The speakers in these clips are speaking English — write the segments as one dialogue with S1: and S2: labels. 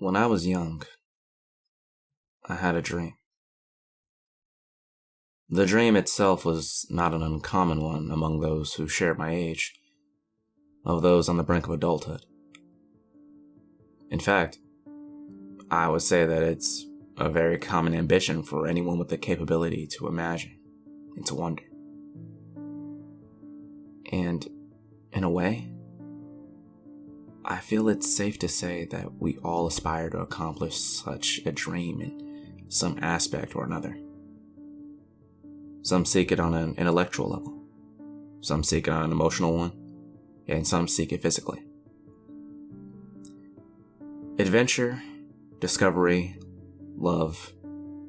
S1: When I was young, I had a dream. The dream itself was not an uncommon one among those who shared my age, of those on the brink of adulthood. In fact, I would say that it's a very common ambition for anyone with the capability to imagine and to wonder. And, in a way, I feel it's safe to say that we all aspire to accomplish such a dream in some aspect or another. Some seek it on an intellectual level, some seek it on an emotional one, and some seek it physically. Adventure, discovery, love,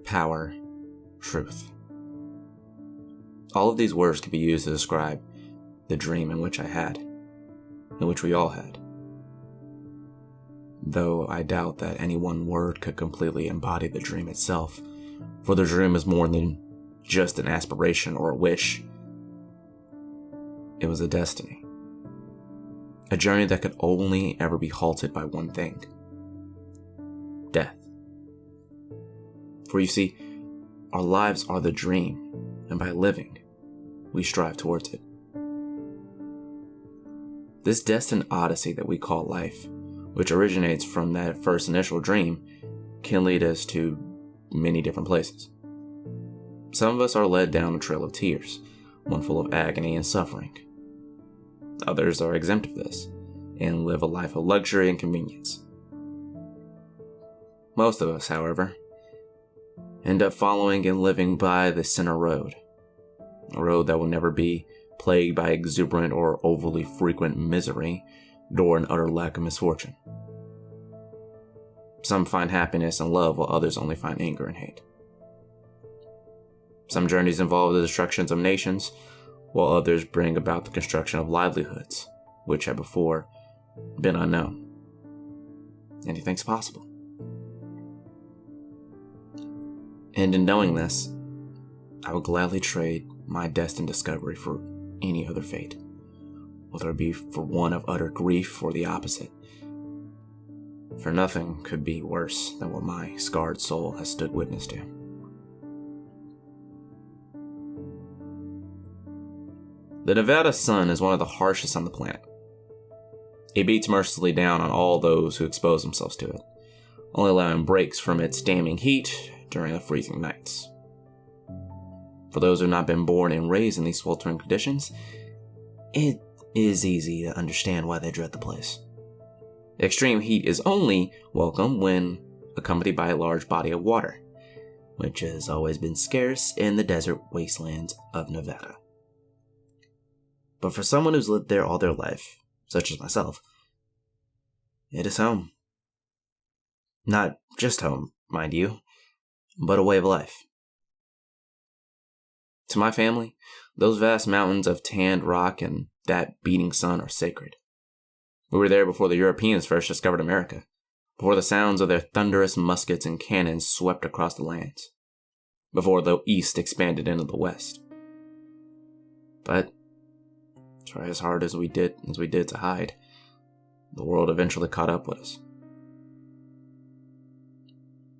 S1: power, truth. All of these words can be used to describe the dream in which I had, in which we all had. Though I doubt that any one word could completely embody the dream itself, for the dream is more than just an aspiration or a wish. It was a destiny. A journey that could only ever be halted by one thing: death. For you see, our lives are the dream, and by living, we strive towards it. This destined odyssey that we call life, which originates from that first initial dream, can lead us to many different places. Some of us are led down a trail of tears, one full of agony and suffering. Others are exempt of this and live a life of luxury and convenience. Most of us, however, end up following and living by the center road, a road that will never be plagued by exuberant or overly frequent misery, nor an utter lack of misfortune. Some find happiness and love, while others only find anger and hate. Some journeys involve the destructions of nations, while others bring about the construction of livelihoods, which had before been unknown. Anything's possible. And in knowing this, I would gladly trade my destined discovery for any other fate, whether it be for one of utter grief or the opposite. For nothing could be worse than what my scarred soul has stood witness to. The Nevada sun is one of the harshest on the planet. It beats mercilessly down on all those who expose themselves to it, only allowing breaks from its damning heat during the freezing nights. For those who have not been born and raised in these sweltering conditions, it is easy to understand why they dread the place. Extreme heat is only welcome when accompanied by a large body of water, which has always been scarce in the desert wastelands of Nevada. But for someone who's lived there all their life, such as myself, it is home. Not just home, mind you, but a way of life. To my family, those vast mountains of tanned rock and that beating sun are sacred. We were there before the Europeans first discovered America, before the sounds of their thunderous muskets and cannons swept across the lands, before the East expanded into the West. But try as hard as we did to hide, the world eventually caught up with us.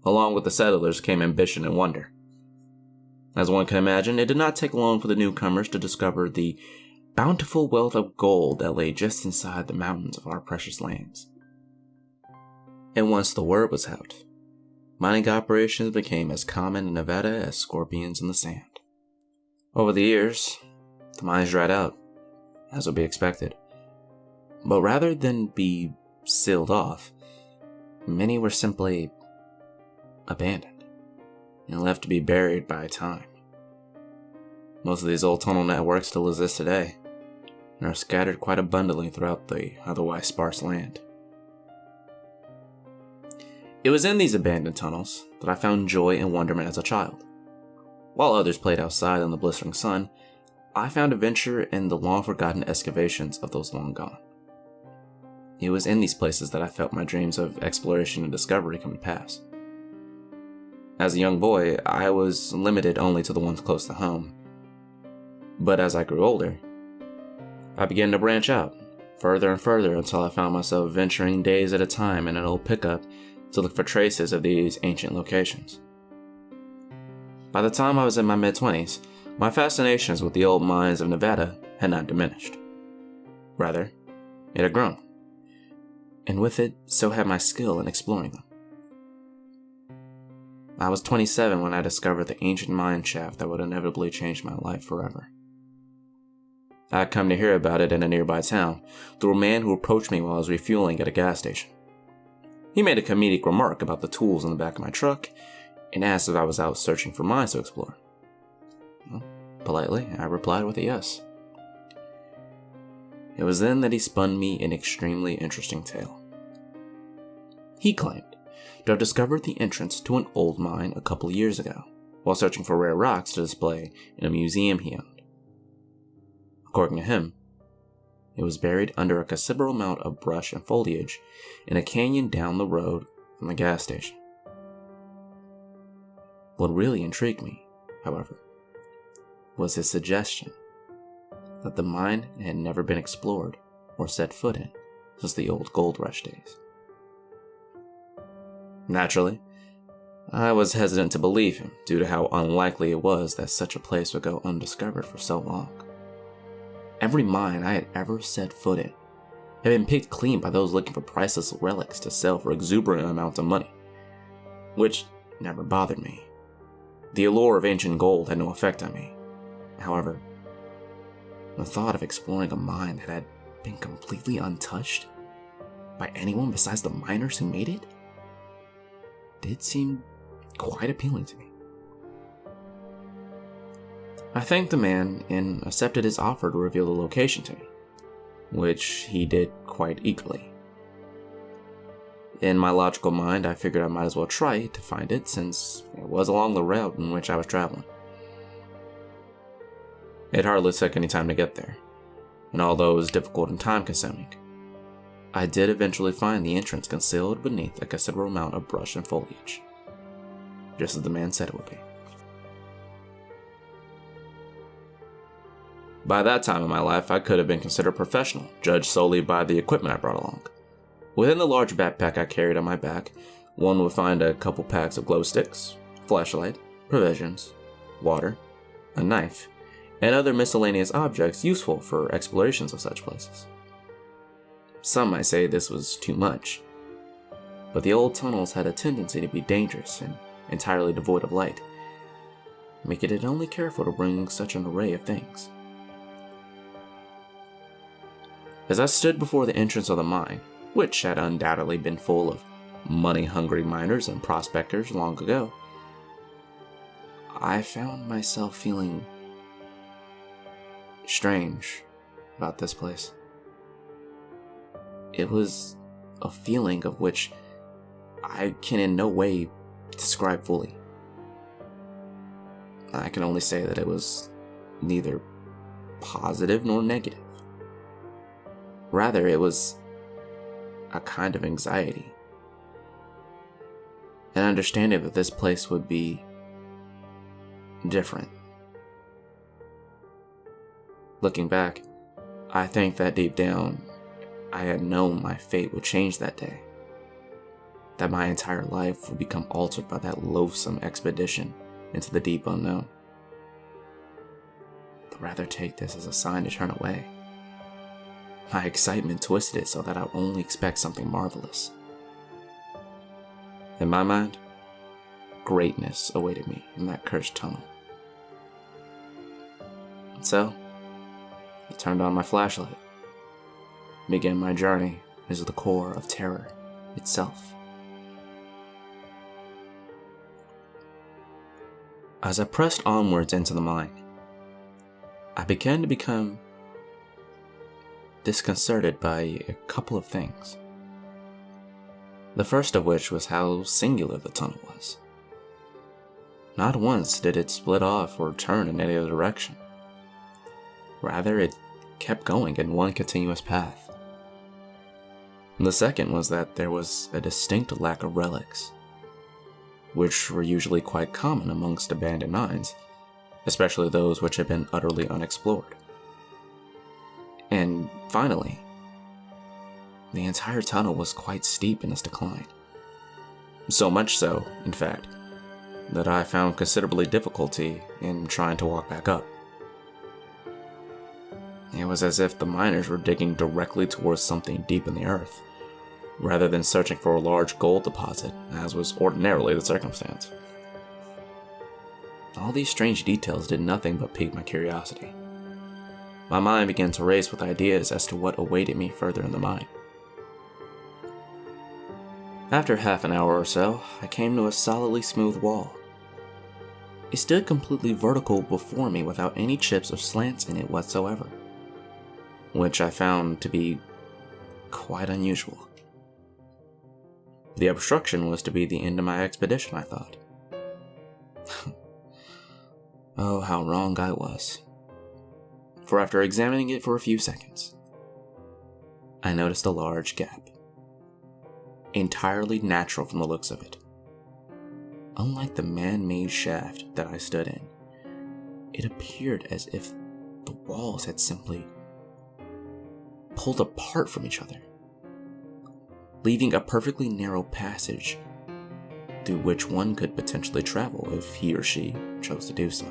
S1: Along with the settlers came ambition and wonder. As one can imagine, it did not take long for the newcomers to discover the bountiful wealth of gold that lay just inside the mountains of our precious lands. And once the word was out, mining operations became as common in Nevada as scorpions in the sand. Over the years, the mines dried out, as would be expected. But rather than be sealed off, many were simply abandoned and left to be buried by time. Most of these old tunnel networks still exist today and are scattered quite abundantly throughout the otherwise sparse land. It was in these abandoned tunnels that I found joy and wonderment as a child. While others played outside in the blistering sun, I found adventure in the long-forgotten excavations of those long gone. It was in these places that I felt my dreams of exploration and discovery come to pass. As a young boy, I was limited only to the ones close to home. But as I grew older, I began to branch out, further and further, until I found myself venturing days at a time in an old pickup to look for traces of these ancient locations. By the time I was in my mid-20s, my fascinations with the old mines of Nevada had not diminished. Rather, it had grown. And with it, so had my skill in exploring them. I was 27 when I discovered the ancient mine shaft that would inevitably change my life forever. I had come to hear about it in a nearby town through a man who approached me while I was refueling at a gas station. He made a comedic remark about the tools in the back of my truck and asked if I was out searching for mines to explore. Well, politely, I replied with a yes. It was then that he spun me an extremely interesting tale. He claimed to have discovered the entrance to an old mine a couple years ago while searching for rare rocks to display in a museum he owned. According to him, it was buried under a considerable amount of brush and foliage in a canyon down the road from the gas station. What really intrigued me, however, was his suggestion that the mine had never been explored or set foot in since the old gold rush days. Naturally, I was hesitant to believe him due to how unlikely it was that such a place would go undiscovered for so long. Every mine I had ever set foot in had been picked clean by those looking for priceless relics to sell for exuberant amounts of money, which never bothered me. The allure of ancient gold had no effect on me. However, the thought of exploring a mine that had been completely untouched by anyone besides the miners who made it did seem quite appealing to me. I thanked the man and accepted his offer to reveal the location to me, which he did quite eagerly. In my logical mind, I figured I might as well try to find it since it was along the route in which I was traveling. It hardly took any time to get there, and although it was difficult and time-consuming, I did eventually find the entrance concealed beneath a considerable amount of brush and foliage, just as the man said it would be. By that time in my life, I could have been considered professional, judged solely by the equipment I brought along. Within the large backpack I carried on my back, one would find a couple packs of glow sticks, flashlight, provisions, water, a knife, and other miscellaneous objects useful for explorations of such places. Some might say this was too much, but the old tunnels had a tendency to be dangerous and entirely devoid of light, making it only careful to bring such an array of things. As I stood before the entrance of the mine, which had undoubtedly been full of money-hungry miners and prospectors long ago, I found myself feeling strange about this place. It was a feeling of which I can in no way describe fully. I can only say that it was neither positive nor negative. Rather, it was a kind of anxiety. An understanding that this place would be different. Looking back, I think that deep down, I had known my fate would change that day. That my entire life would become altered by that loathsome expedition into the deep unknown. But rather take this as a sign to turn away. My excitement twisted it so that I would only expect something marvelous. In my mind, greatness awaited me in that cursed tunnel. And so, I turned on my flashlight, and began my journey into the core of terror itself. As I pressed onwards into the mine, I began to become disconcerted by a couple of things. The first of which was how singular the tunnel was. Not once did it split off or turn in any other direction. Rather, it kept going in one continuous path. And the second was that there was a distinct lack of relics, which were usually quite common amongst abandoned mines, especially those which had been utterly unexplored. And finally, the entire tunnel was quite steep in its decline, So much so, in fact, that I found considerably difficulty in trying to walk back up. It was as if the miners were digging directly towards something deep in the earth, rather than searching for a large gold deposit, as was ordinarily the circumstance. All these strange details did nothing but pique my curiosity. My mind began to race with ideas as to what awaited me further in the mine. After half an hour or so, I came to a solidly smooth wall. It stood completely vertical before me without any chips or slants in it whatsoever, which I found to be quite unusual. The obstruction was to be the end of my expedition, I thought. Oh, how wrong I was. For after examining it for a few seconds, I noticed a large gap. Entirely natural from the looks of it. Unlike the man-made shaft that I stood in, it appeared as if the walls had simply pulled apart from each other, leaving a perfectly narrow passage through which one could potentially travel if he or she chose to do so.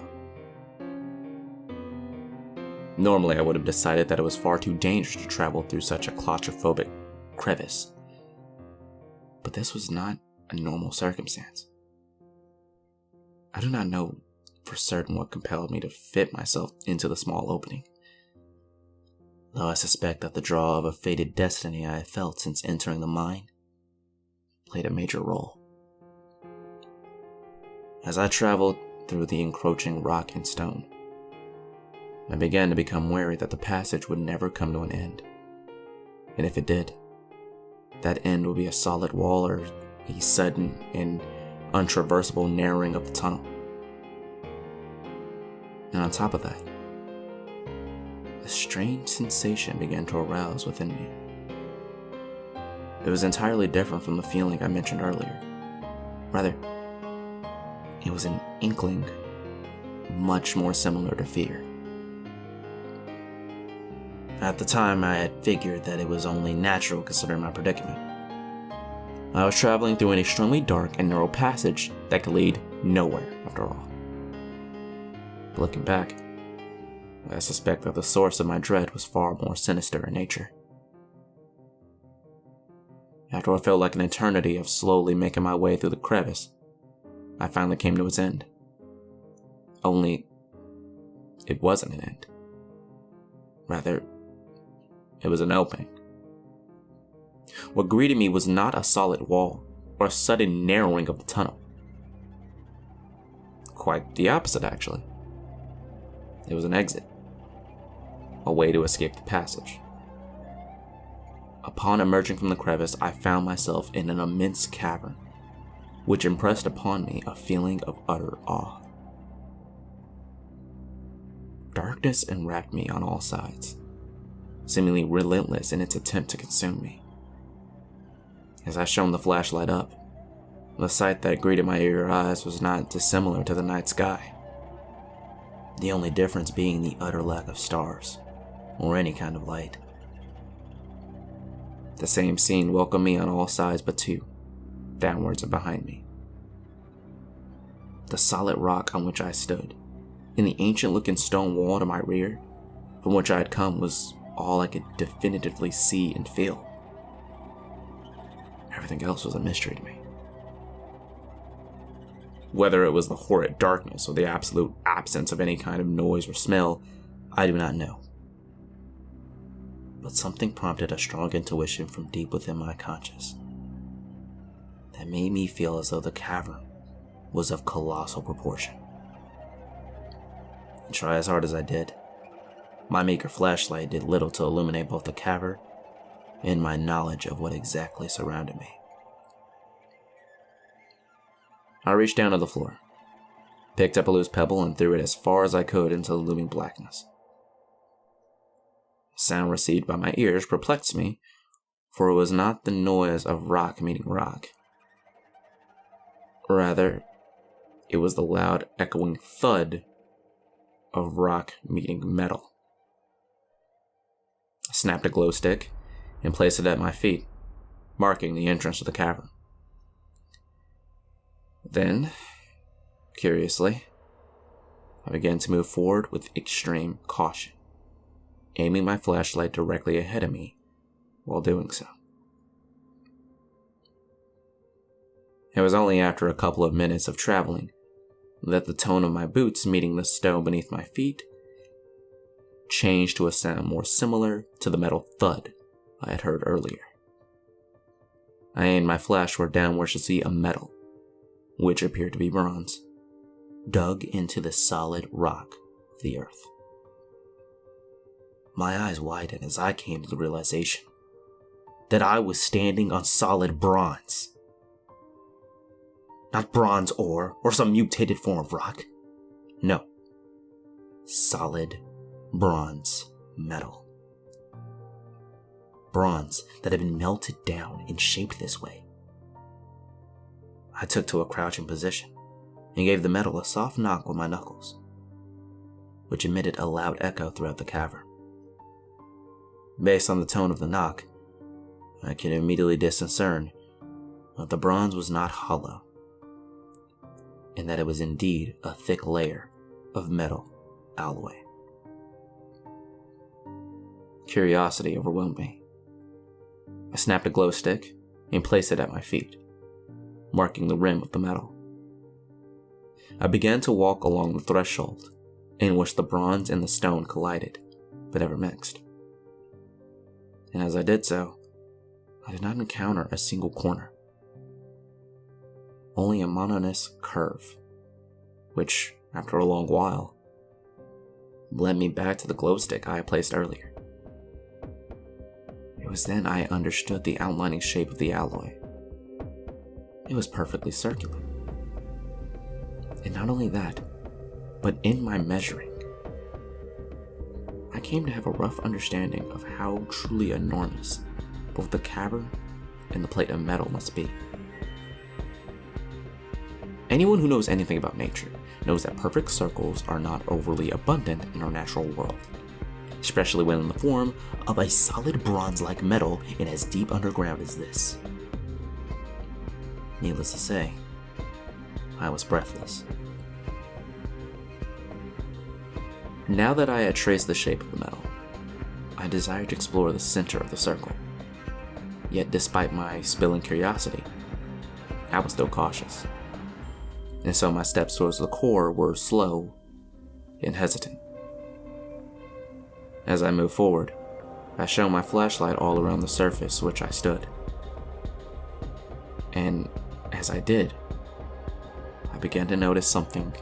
S1: Normally, I would have decided that it was far too dangerous to travel through such a claustrophobic crevice, but this was not a normal circumstance. I do not know for certain what compelled me to fit myself into the small opening, though I suspect that the draw of a fated destiny I had felt since entering the mine played a major role. As I traveled through the encroaching rock and stone, I began to become wary that the passage would never come to an end, and if it did, that end would be a solid wall or a sudden and untraversable narrowing of the tunnel. And on top of that, a strange sensation began to arouse within me. It was entirely different from the feeling I mentioned earlier. Rather, it was an inkling much more similar to fear. At the time, I had figured that it was only natural considering my predicament. I was traveling through an extremely dark and narrow passage that could lead nowhere, after all. But looking back, I suspect that the source of my dread was far more sinister in nature. After what felt like an eternity of slowly making my way through the crevice, I finally came to its end. Only, it wasn't an end. Rather, it was an opening. What greeted me was not a solid wall or a sudden narrowing of the tunnel. Quite the opposite, actually. It was an exit. A way to escape the passage. Upon emerging from the crevice, I found myself in an immense cavern, which impressed upon me a feeling of utter awe. Darkness enwrapped me on all sides, seemingly relentless in its attempt to consume me. As I shone the flashlight up, the sight that greeted my eager eyes was not dissimilar to the night sky, the only difference being the utter lack of stars, or any kind of light. The same scene welcomed me on all sides but two, downwards and behind me. The solid rock on which I stood, and the ancient-looking stone wall to my rear, from which I had come, was all I could definitively see and feel. Everything else was a mystery to me. Whether it was the horrid darkness or the absolute absence of any kind of noise or smell, I do not know. But something prompted a strong intuition from deep within my conscience that made me feel as though the cavern was of colossal proportion. And try as hard as I did, my meager flashlight did little to illuminate both the cavern and my knowledge of what exactly surrounded me. I reached down to the floor, picked up a loose pebble, and threw it as far as I could into the looming blackness. The sound received by my ears perplexed me, for it was not the noise of rock meeting rock. Rather, it was the loud, echoing thud of rock meeting metal. I snapped a glow stick and placed it at my feet, marking the entrance to the cavern. Then, curiously, I began to move forward with extreme caution, aiming my flashlight directly ahead of me while doing so. It was only after a couple of minutes of traveling that the tone of my boots meeting the stone beneath my feet changed to a sound more similar to the metal thud I had heard earlier. I aimed my flashlight downwards to see a metal, which appeared to be bronze, dug into the solid rock of the earth. My eyes widened as I came to the realization that I was standing on solid bronze. Not bronze ore or some mutated form of rock. No. Solid bronze metal. Bronze that had been melted down and shaped this way. I took to a crouching position and gave the metal a soft knock with my knuckles, which emitted a loud echo throughout the cavern. Based on the tone of the knock, I could immediately discern that the bronze was not hollow, and that it was indeed a thick layer of metal alloy. Curiosity overwhelmed me. I snapped a glow stick and placed it at my feet, marking the rim of the metal. I began to walk along the threshold in which the bronze and the stone collided, but never mixed. And as I did so, I did not encounter a single corner. Only a monotonous curve, which, after a long while, led me back to the glow stick I had placed earlier. It was then I understood the outlining shape of the alloy. It was perfectly circular. And not only that, but in my measuring, I came to have a rough understanding of how truly enormous both the cavern and the plate of metal must be. Anyone who knows anything about nature knows that perfect circles are not overly abundant in our natural world, especially when in the form of a solid bronze-like metal in as deep underground as this. Needless to say, I was breathless. Now that I had traced the shape of the metal, I desired to explore the center of the circle. Yet despite my spilling curiosity, I was still cautious. And so my steps towards the core were slow and hesitant. As I moved forward, I shone my flashlight all around the surface which I stood. And as I did, I began to notice something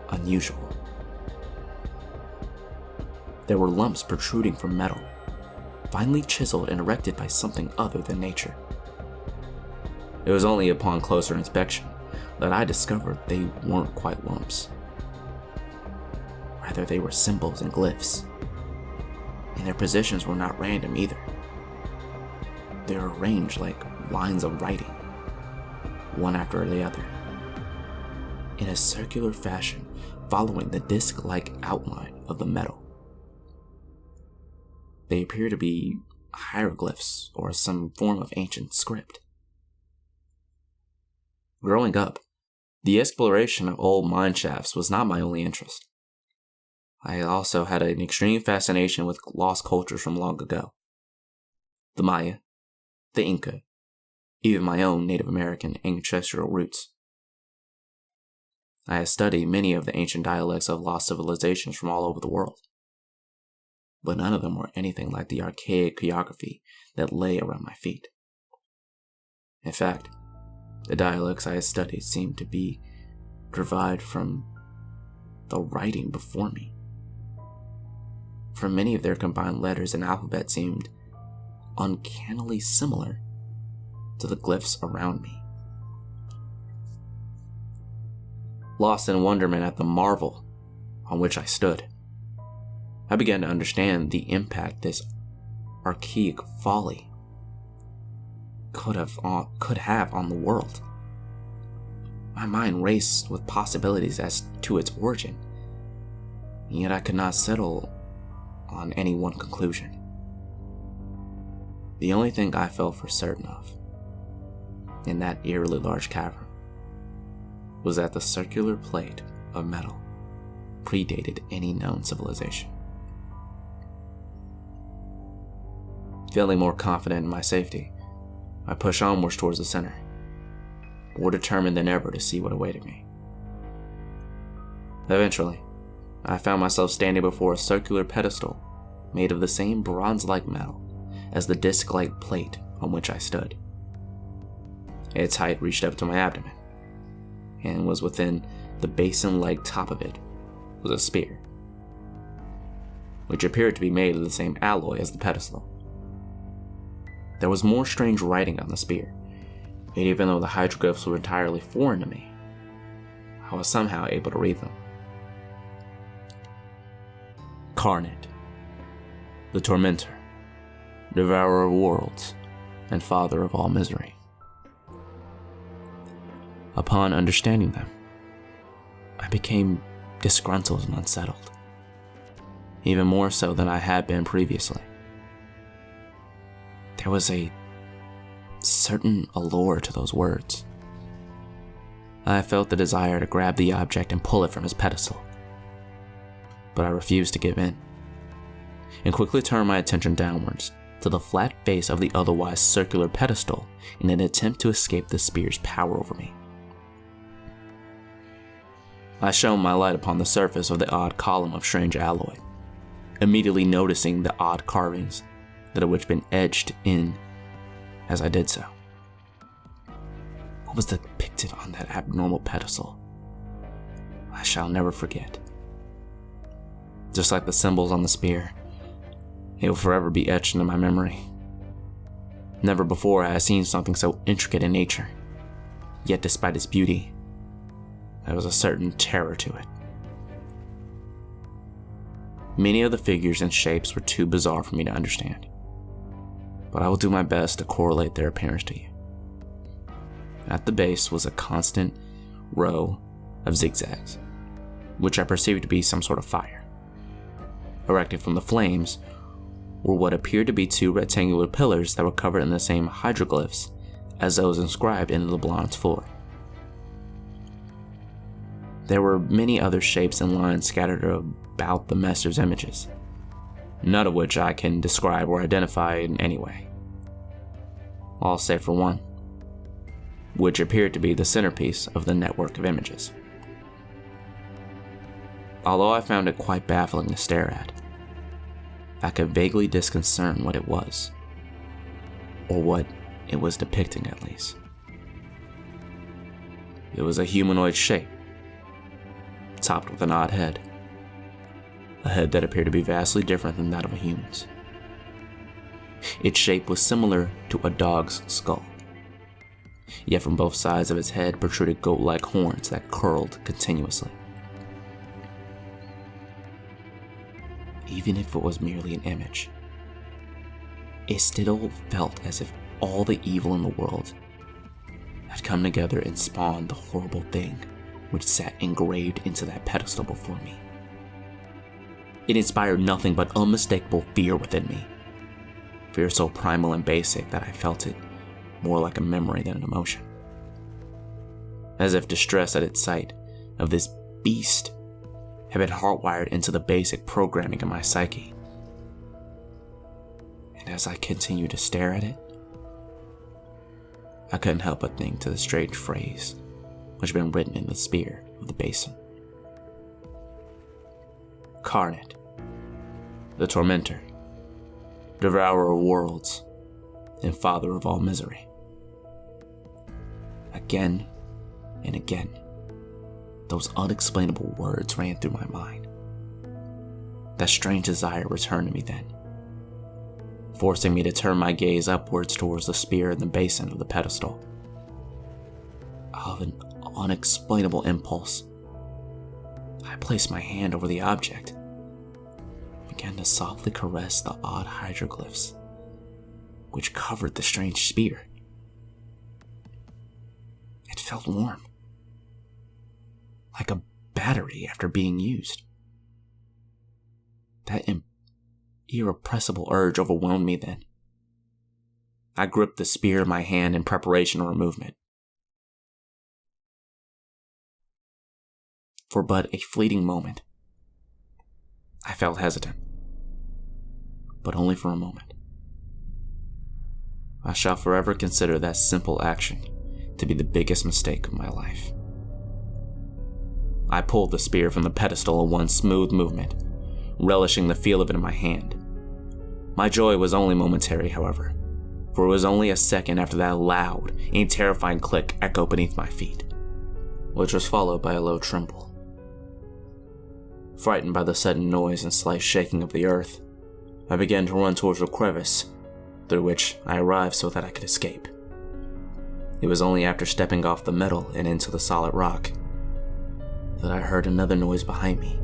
S1: unusual. There were lumps protruding from metal, finely chiseled and erected by something other than nature. It was only upon closer inspection that I discovered they weren't quite lumps. Rather, they were symbols and glyphs, and their positions were not random either. They were arranged like lines of writing, one after the other, in a circular fashion following the disc-like outline of the metal. They appear to be hieroglyphs or some form of ancient script. Growing up, the exploration of old mine shafts was not my only interest. I also had an extreme fascination with lost cultures from long ago. The Maya, the Inca, even my own Native American ancestral roots. I had studied many of the ancient dialects of lost civilizations from all over the world, but none of them were anything like the archaic geography that lay around my feet. In fact, the dialects I had studied seemed to be derived from the writing before me. For many of their combined letters and alphabet seemed uncannily similar to the glyphs around me. Lost in wonderment at the marvel on which I stood, I began to understand the impact this archaic folly could have on the world. My mind raced with possibilities as to its origin, and yet I could not settle on any one conclusion. The only thing I felt for certain of, in that eerily large cavern, was that the circular plate of metal predated any known civilization. Feeling more confident in my safety, I pushed onwards towards the center, more determined than ever to see what awaited me. Eventually, I found myself standing before a circular pedestal made of the same bronze-like metal as the disc-like plate on which I stood. Its height reached up to my abdomen, and was within the basin-like top of it was a spear, which appeared to be made of the same alloy as the pedestal. There was more strange writing on the spear, and even though the hieroglyphs were entirely foreign to me, I was somehow able to read them. Carnate, the Tormentor, Devourer of Worlds, and Father of all misery. Upon understanding them, I became disgruntled and unsettled, even more so than I had been previously. There was a certain allure to those words. I felt the desire to grab the object and pull it from its pedestal, but I refused to give in, and quickly turned my attention downwards to the flat face of the otherwise circular pedestal in an attempt to escape the spear's power over me. I shone my light upon the surface of the odd column of strange alloy, immediately noticing the odd carvings that had been etched in as I did so. What was depicted on that abnormal pedestal? I shall never forget. Just like the symbols on the spear, it will forever be etched into my memory. Never before had I seen something so intricate in nature, yet despite its beauty, there was a certain terror to it. Many of the figures and shapes were too bizarre for me to understand, but I will do my best to correlate their appearance to you. At the base was a constant row of zigzags, which I perceived to be some sort of fire. Erected from the flames were what appeared to be two rectangular pillars that were covered in the same hieroglyphs as those inscribed into the bronze floor. There were many other shapes and lines scattered about the master's images, none of which I can describe or identify in any way. All save for one, which appeared to be the centerpiece of the network of images. Although I found it quite baffling to stare at, I could vaguely discern what it was, or what it was depicting at least. It was a humanoid shape, topped with an odd head, a head that appeared to be vastly different than that of a human's. Its shape was similar to a dog's skull, yet from both sides of its head protruded goat-like horns that curled continuously. Even if it was merely an image, it still felt as if all the evil in the world had come together and spawned the horrible thing which sat engraved into that pedestal before me. It inspired nothing but unmistakable fear within me, fear so primal and basic that I felt it more like a memory than an emotion, as if distress at its sight of this beast had been hardwired into the basic programming of my psyche. And as I continued to stare at it, I couldn't help but think to the strange phrase which had been written in the spear of the basin. Carnate, the Tormentor, Devourer of Worlds, and Father of all misery. Again and again, those unexplainable words ran through my mind. That strange desire returned to me then, forcing me to turn my gaze upwards towards the spear in the basin of the pedestal. Of an unexplainable impulse, I placed my hand over the object, began to softly caress the odd hieroglyphs which covered the strange spear. It felt warm, like a battery after being used. That irrepressible urge overwhelmed me then. I gripped the spear in my hand in preparation for a movement. for but a fleeting moment. I felt hesitant, but only for a moment. I shall forever consider that simple action to be the biggest mistake of my life. I pulled the spear from the pedestal in one smooth movement, relishing the feel of it in my hand. My joy was only momentary, however, for it was only a second after that loud and terrifying click echoed beneath my feet, which was followed by a low tremble. Frightened by the sudden noise and slight shaking of the earth, I began to run towards a crevice, through which I arrived so that I could escape. It was only after stepping off the metal and into the solid rock that I heard another noise behind me,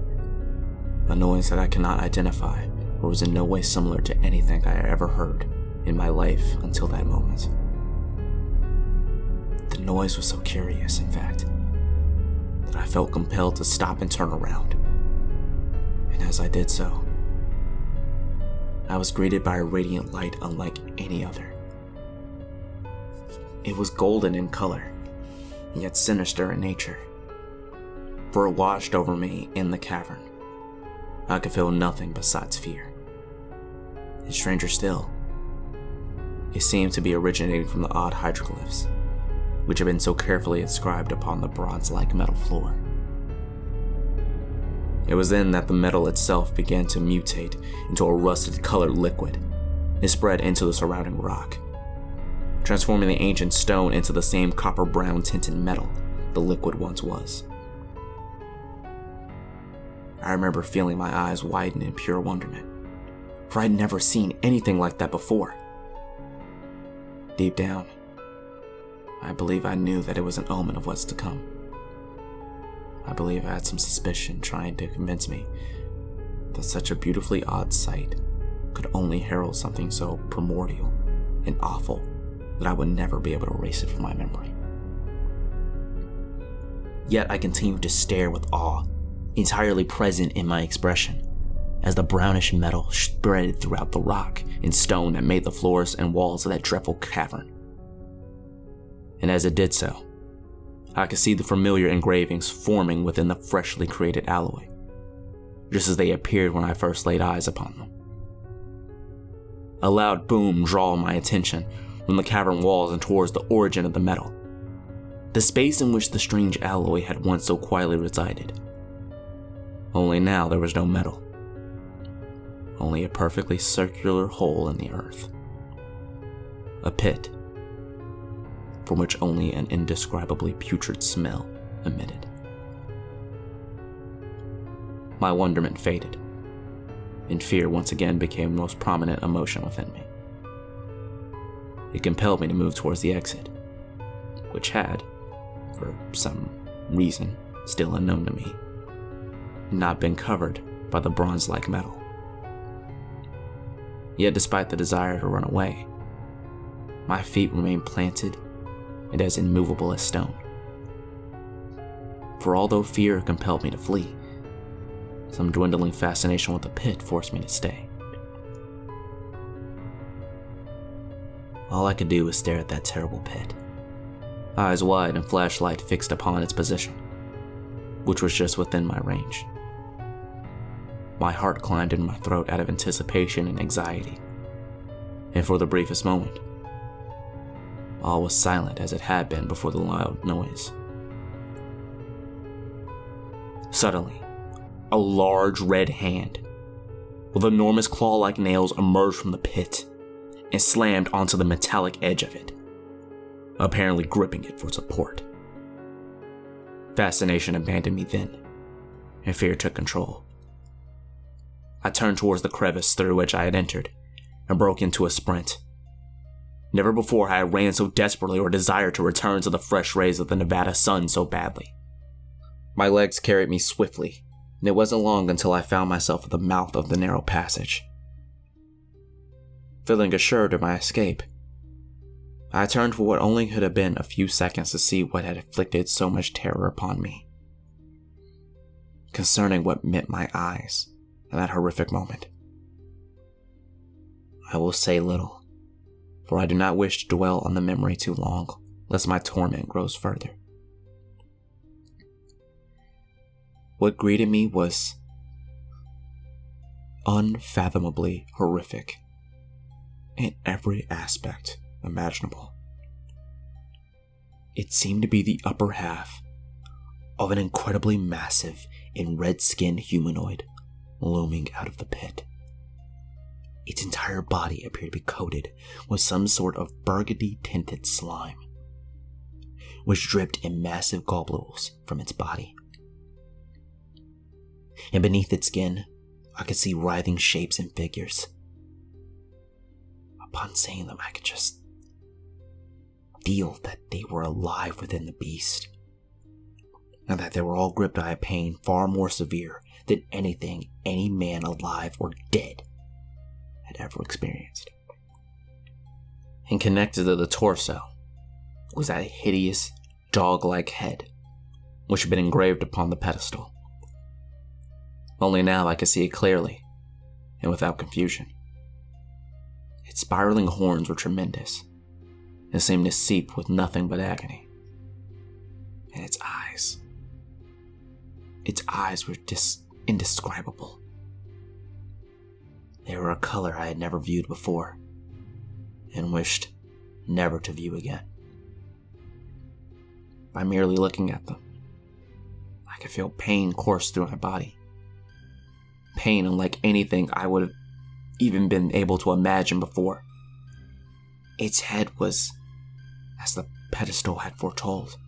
S1: a noise that I cannot identify or was in no way similar to anything I had ever heard in my life until that moment. The noise was so curious, in fact, that I felt compelled to stop and turn around. And as I did so, I was greeted by a radiant light unlike any other. It was golden in color, yet sinister in nature, for it washed over me in the cavern. I could feel nothing besides fear. And stranger still, it seemed to be originating from the odd hieroglyphs, which had been so carefully inscribed upon the bronze-like metal floor. It was then that the metal itself began to mutate into a rusted-colored liquid and spread into the surrounding rock, transforming the ancient stone into the same copper-brown tinted metal the liquid once was. I remember feeling my eyes widen in pure wonderment, for I'd never seen anything like that before. Deep down, I believe I knew that it was an omen of what's to come. I believe I had some suspicion trying to convince me that such a beautifully odd sight could only herald something so primordial and awful that I would never be able to erase it from my memory. Yet I continued to stare with awe, entirely present in my expression, as the brownish metal spread throughout the rock and stone that made the floors and walls of that dreadful cavern. And as it did so, I could see the familiar engravings forming within the freshly created alloy, just as they appeared when I first laid eyes upon them. A loud boom drew my attention from the cavern walls and towards the origin of the metal, the space in which the strange alloy had once so quietly resided. Only now there was no metal, only a perfectly circular hole in the earth, a pit from which only an indescribably putrid smell emitted. My wonderment faded, and fear once again became the most prominent emotion within me. It compelled me to move towards the exit, which had, for some reason still unknown to me, not been covered by the bronze-like metal. Yet despite the desire to run away, my feet remained planted and as immovable as stone. For although fear compelled me to flee, some dwindling fascination with the pit forced me to stay. All I could do was stare at that terrible pit, eyes wide and flashlight fixed upon its position, which was just within my range. My heart climbed in my throat out of anticipation and anxiety, and for the briefest moment, all was silent as it had been before the loud noise. Suddenly, a large red hand with enormous claw-like nails emerged from the pit and slammed onto the metallic edge of it, apparently gripping it for support. Fascination abandoned me then, and fear took control. I turned towards the crevice through which I had entered and broke into a sprint. Never before had I ran so desperately or desired to return to the fresh rays of the Nevada sun so badly. My legs carried me swiftly, and it wasn't long until I found myself at the mouth of the narrow passage. Feeling assured of my escape, I turned for what only could have been a few seconds to see what had inflicted so much terror upon me. Concerning what met my eyes at that horrific moment, I will say little, for I do not wish to dwell on the memory too long, lest my torment grows further. what greeted me was unfathomably horrific in every aspect imaginable. It seemed to be the upper half of an incredibly massive and red-skinned humanoid looming out of the pit. Its entire body appeared to be coated with some sort of burgundy-tinted slime, which dripped in massive globules from its body. And beneath its skin, I could see writhing shapes and figures. Upon seeing them, I could just feel that they were alive within the beast, and that they were all gripped by a pain far more severe than anything any man alive or dead had ever experienced. And connected to the torso was that hideous dog-like head, which had been engraved upon the pedestal. Only now I could see it clearly, and without confusion. Its spiraling horns were tremendous, and seemed to seep with nothing but agony. And its eyes were indescribable. They were a color I had never viewed before, and wished never to view again. By merely looking at them, I could feel pain course through my body. Pain unlike anything I would have even been able to imagine before. Its head was, as the pedestal had foretold,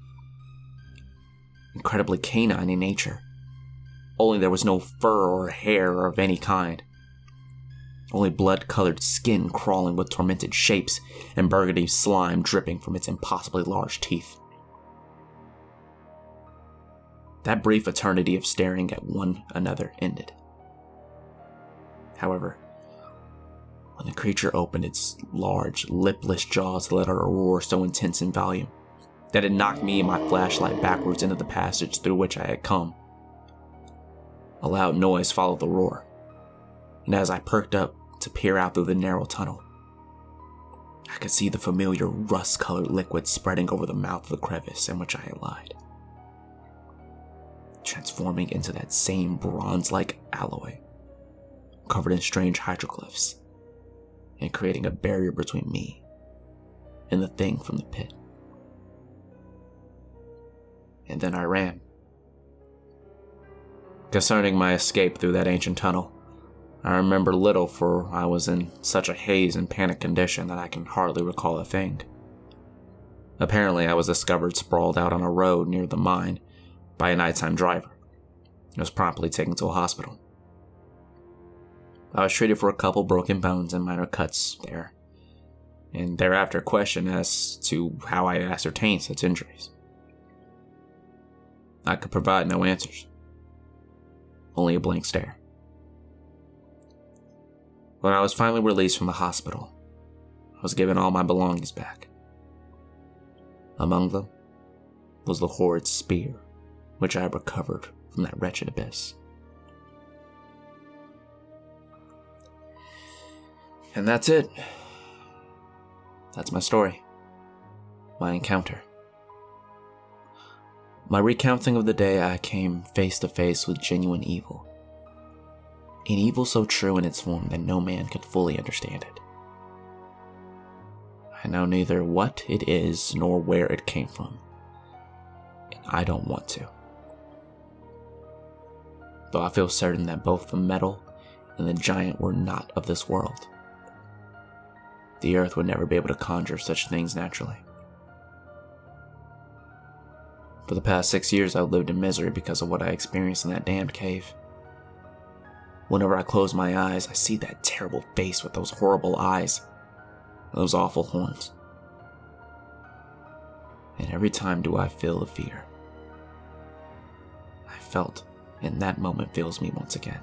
S1: incredibly canine in nature. Only there was no fur or hair of any kind. Only blood-colored skin crawling with tormented shapes and burgundy slime dripping from its impossibly large teeth. That brief eternity of staring at one another ended. However, when the creature opened its large, lipless jaws to let out a roar so intense in volume that it knocked me and my flashlight backwards into the passage through which I had come. A loud noise followed the roar, and as I perked up to peer out through the narrow tunnel, I could see the familiar rust-colored liquid spreading over the mouth of the crevice in which I had lied, transforming into that same bronze-like alloy, covered in strange hieroglyphs, and creating a barrier between me and the thing from the pit. And then I ran. Concerning my escape through that ancient tunnel, I remember little, for I was in such a haze and panic condition that I can hardly recall a thing. Apparently, I was discovered sprawled out on a road near the mine by a nighttime driver and was promptly taken to a hospital. I was treated for a couple broken bones and minor cuts there, and thereafter questioned as to how I ascertained such injuries. I could provide no answers, only a blank stare. When I was finally released from the hospital, I was given all my belongings back. Among them was the horrid spear, which I had recovered from that wretched abyss. And that's it. That's my story. My encounter. My recounting of the day I came face to face with genuine evil. An evil so true in its form that no man could fully understand it. I know neither what it is nor where it came from, and I don't want to. Though I feel certain that both the metal and the giant were not of this world. The earth would never be able to conjure such things naturally. For the past 6 years, I've lived in misery because of what I experienced in that damned cave. Whenever I close my eyes, I see that terrible face with those horrible eyes and those awful horns. And every time do I feel the fear I felt in that moment fills me once again.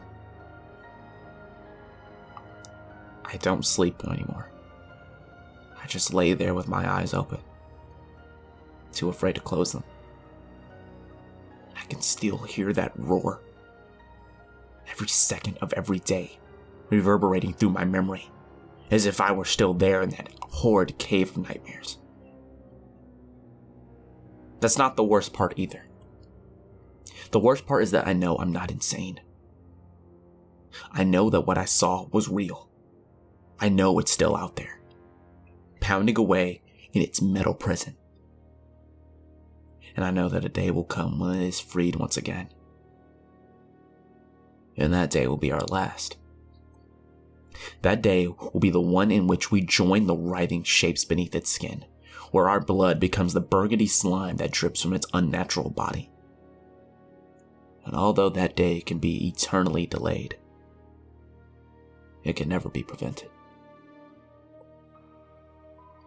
S1: I don't sleep anymore. I just lay there with my eyes open, too afraid to close them. I can still hear that roar, every second of every day, reverberating through my memory, as if I were still there in that horrid cave of nightmares. That's not the worst part either. The worst part is that I know I'm not insane. I know that what I saw was real. I know it's still out there, pounding away in its metal prison. And I know that a day will come when it is freed once again. And that day will be our last. That day will be the one in which we join the writhing shapes beneath its skin, where our blood becomes the burgundy slime that drips from its unnatural body. And although that day can be eternally delayed, it can never be prevented.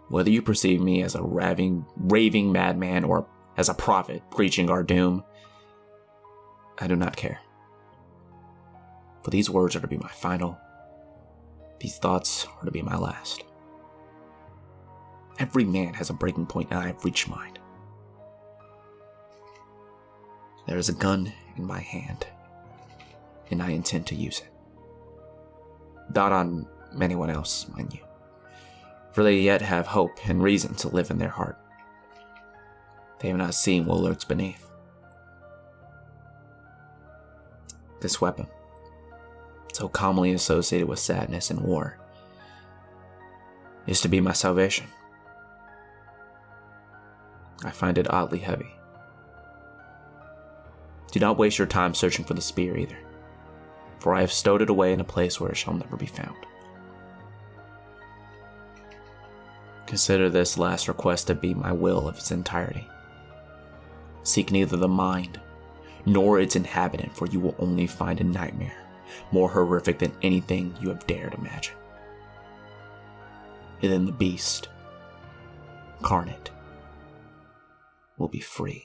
S1: Whether you perceive me as a raving madman or as a prophet preaching our doom, I do not care. For these words are to be my final. These thoughts are to be my last. Every man has a breaking point, and I have reached mine. There is a gun in my hand, and I intend to use it. Not on anyone else, mind you, for they yet have hope and reason to live in their heart. They have not seen what lurks beneath. This weapon, so commonly associated with sadness and war, is to be my salvation. I find it oddly heavy. Do not waste your time searching for the spear either, for I have stowed it away in a place where it shall never be found. Consider this last request to be my will of its entirety. Seek neither the mind nor its inhabitant, for you will only find a nightmare more horrific than anything you have dared imagine. And then the beast, incarnate, will be free.